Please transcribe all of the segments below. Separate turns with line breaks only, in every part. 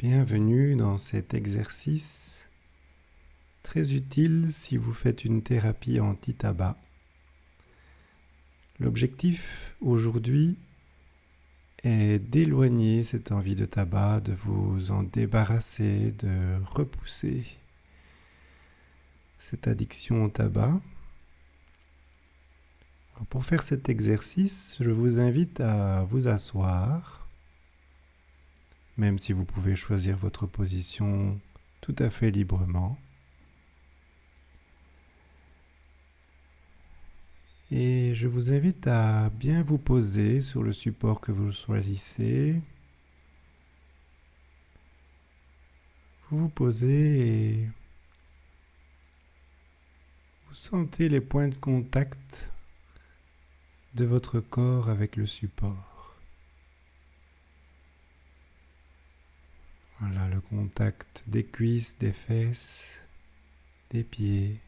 Bienvenue dans cet exercice très utile si vous faites une thérapie anti-tabac. L'objectif aujourd'hui est d'éloigner cette envie de tabac, de vous en débarrasser, de repousser cette addiction au tabac. Alors pour faire cet exercice, je vous invite à vous asseoir, même si vous pouvez choisir votre position tout à fait librement. Et je vous invite à bien vous poser sur le support que vous choisissez. Vous vous posez et vous sentez les points de contact de votre corps avec le support. Voilà, le contact des cuisses, des fesses, des pieds.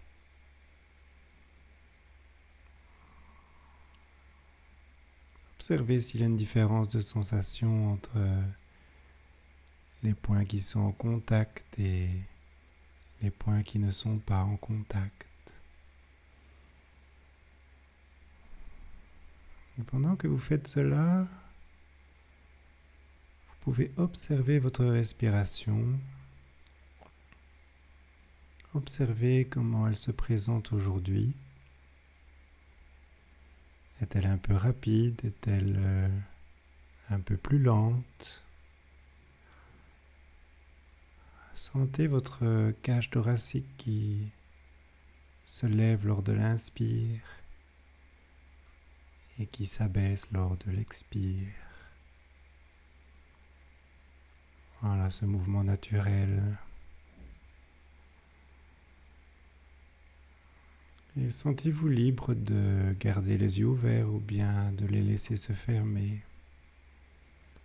Observez s'il y a une différence de sensation entre les points qui sont en contact et les points qui ne sont pas en contact. Et pendant que vous faites cela, vous pouvez observer votre respiration. Observez comment elle se présente aujourd'hui. Est-elle un peu rapide? Est-elle un peu plus lente? Sentez votre cage thoracique qui se lève lors de l'inspire et qui s'abaisse lors de l'expire. Voilà ce mouvement naturel. Et sentez-vous libre de garder les yeux ouverts ou bien de les laisser se fermer,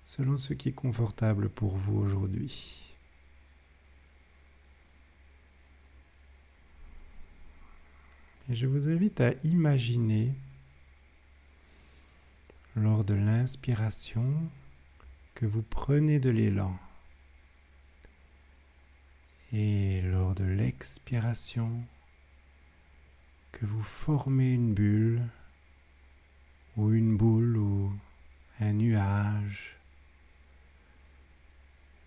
selon ce qui est confortable pour vous aujourd'hui. Et je vous invite à imaginer, lors de l'inspiration, que vous prenez de l'élan. Et lors de l'expiration, que vous formez une bulle, ou une boule, ou un nuage.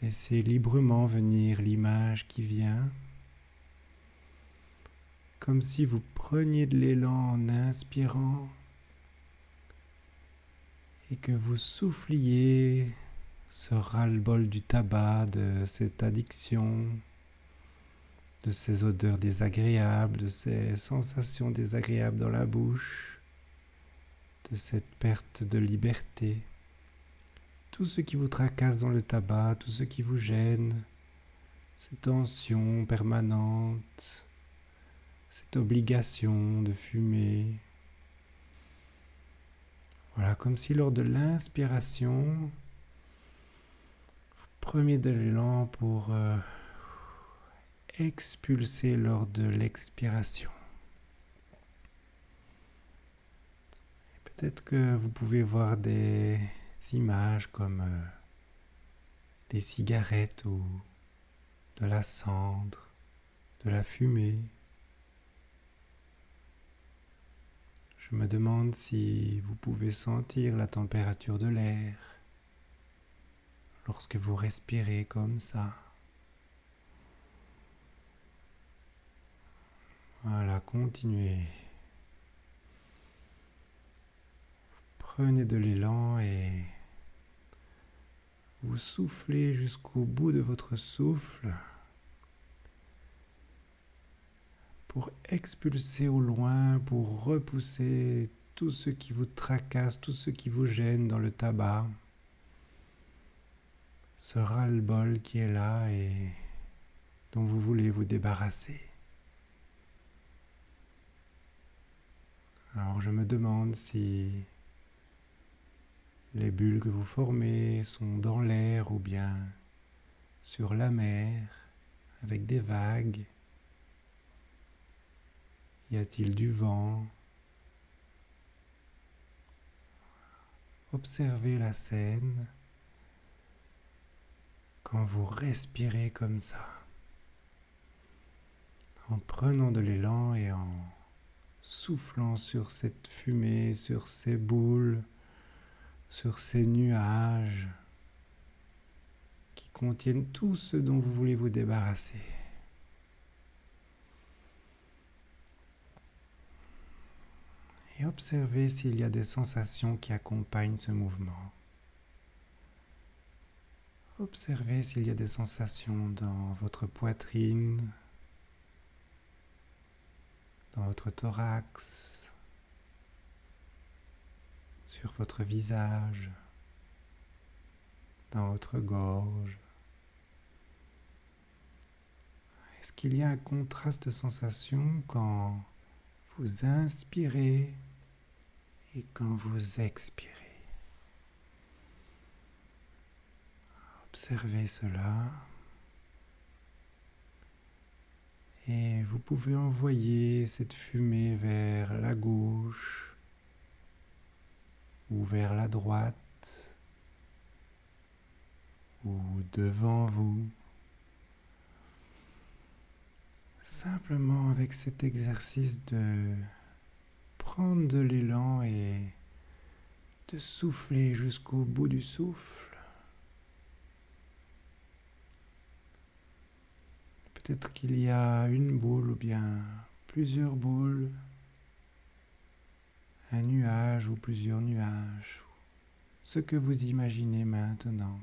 Laissez librement venir l'image qui vient, comme si vous preniez de l'élan en inspirant et que vous souffliez ce ras-le-bol du tabac, de cette addiction, de ces odeurs désagréables, de ces sensations désagréables dans la bouche, de cette perte de liberté. Tout ce qui vous tracasse dans le tabac, tout ce qui vous gêne, ces tensions permanentes, cette obligation de fumer. Voilà, comme si lors de l'inspiration, vous preniez de l'élan pour expulser lors de l'expiration. Et peut-être que vous pouvez voir des images comme des cigarettes ou de la cendre, de la fumée. Je me demande si vous pouvez sentir la température de l'air lorsque vous respirez comme ça. Voilà, continuez. Prenez de l'élan et vous soufflez jusqu'au bout de votre souffle pour expulser au loin, pour repousser tout ce qui vous tracasse, tout ce qui vous gêne dans le tabac. Ce ras-le-bol qui est là et dont vous voulez vous débarrasser. Alors je me demande si les bulles que vous formez sont dans l'air ou bien sur la mer avec des vagues. Y a-t-il du vent? Observez la scène quand vous respirez comme ça, en prenant de l'élan et en soufflant sur cette fumée, sur ces boules, sur ces nuages qui contiennent tout ce dont vous voulez vous débarrasser. Et observez s'il y a des sensations qui accompagnent ce mouvement. Observez s'il y a des sensations dans votre poitrine, dans votre thorax, sur votre visage, dans votre gorge. Est-ce qu'il y a un contraste de sensations quand vous inspirez et quand vous expirez? Observez cela et vous pouvez envoyer cette fumée vers la gauche ou vers la droite ou devant vous. Simplement avec cet exercice de prendre de l'élan et de souffler jusqu'au bout du souffle. Peut-être qu'il y a une boule ou bien plusieurs boules, un nuage ou plusieurs nuages, ce que vous imaginez maintenant.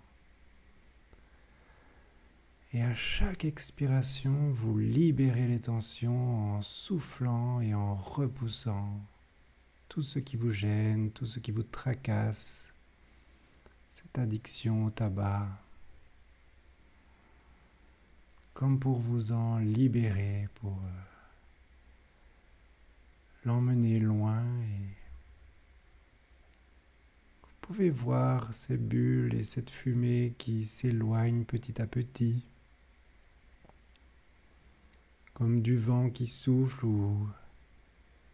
Et à chaque expiration, vous libérez les tensions en soufflant et en repoussant tout ce qui vous gêne, tout ce qui vous tracasse, cette addiction au tabac, comme pour vous en libérer, pour l'emmener loin. Et vous pouvez voir ces bulles et cette fumée qui s'éloignent petit à petit, comme du vent qui souffle ou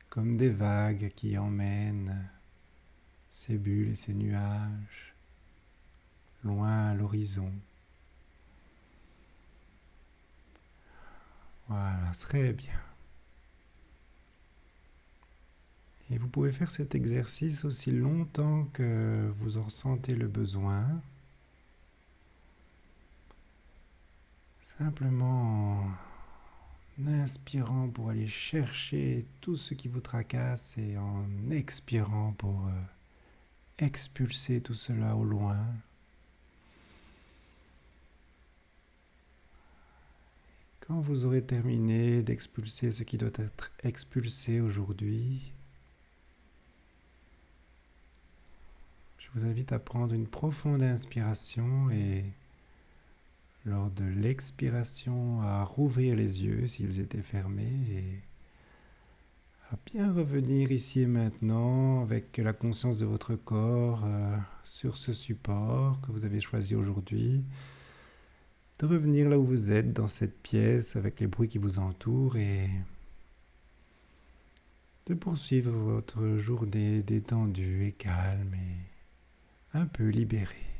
comme des vagues qui emmènent ces bulles et ces nuages loin à l'horizon. Voilà, très bien. Et vous pouvez faire cet exercice aussi longtemps que vous en ressentez le besoin. Simplement en inspirant pour aller chercher tout ce qui vous tracasse et en expirant pour expulser tout cela au loin. Quand vous aurez terminé d'expulser ce qui doit être expulsé aujourd'hui, je vous invite à prendre une profonde inspiration et lors de l'expiration à rouvrir les yeux s'ils étaient fermés et à bien revenir ici et maintenant avec la conscience de votre corps sur ce support que vous avez choisi aujourd'hui. De revenir là où vous êtes, dans cette pièce, avec les bruits qui vous entourent et de poursuivre votre journée détendue et calme et un peu libérée.